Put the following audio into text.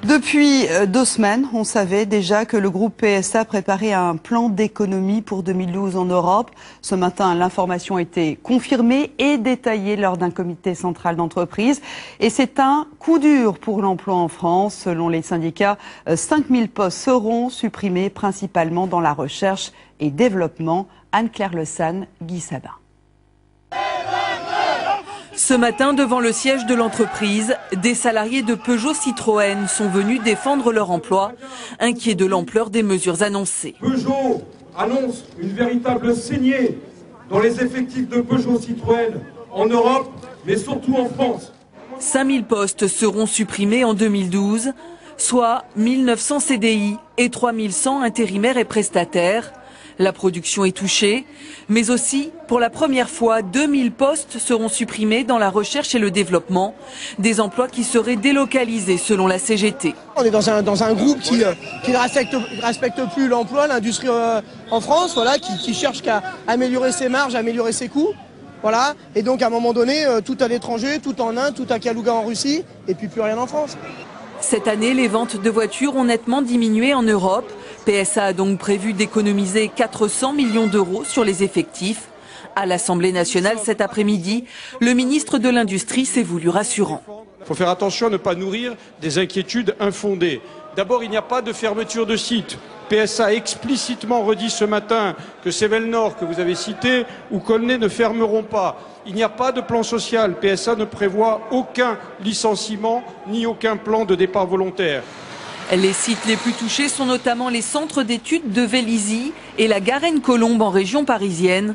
Depuis 2 semaines, on savait déjà que le groupe PSA préparait un plan d'économie pour 2012 en Europe. Ce matin, l'information a été confirmée et détaillée lors d'un comité central d'entreprise. Et c'est un coup dur pour l'emploi en France. Selon les syndicats, 5000 postes seront supprimés principalement dans la recherche et développement. Anne-Claire Le San, Guy Sabin. Ce matin, devant le siège de l'entreprise, des salariés de Peugeot Citroën sont venus défendre leur emploi, inquiets de l'ampleur des mesures annoncées. Peugeot annonce une véritable saignée dans les effectifs de Peugeot Citroën en Europe, mais surtout en France. 5000 postes seront supprimés en 2012, soit 1900 CDI et 3100 intérimaires et prestataires. La production est touchée, mais aussi, pour la première fois, 2000 postes seront supprimés dans la recherche et le développement, des emplois qui seraient délocalisés selon la CGT. On est dans un groupe qui ne respecte plus l'emploi, l'industrie en France, voilà, qui cherche qu'à améliorer ses marges, améliorer ses coûts. Voilà. Et donc à un moment donné, tout à l'étranger, tout en Inde, tout à Kalouga en Russie, et puis plus rien en France. Cette année, les ventes de voitures ont nettement diminué en Europe. PSA a donc prévu d'économiser 400 millions d'euros sur les effectifs. À l'Assemblée nationale cet après-midi, le ministre de l'Industrie s'est voulu rassurant. Il faut faire attention à ne pas nourrir des inquiétudes infondées. D'abord, il n'y a pas de fermeture de site. PSA a explicitement redit ce matin que Sevel-Nord, que vous avez cité, ou Colnay ne fermeront pas. Il n'y a pas de plan social. PSA ne prévoit aucun licenciement ni aucun plan de départ volontaire. Les sites les plus touchés sont notamment les centres d'études de Vélizy et la Garenne-Colombes en région parisienne.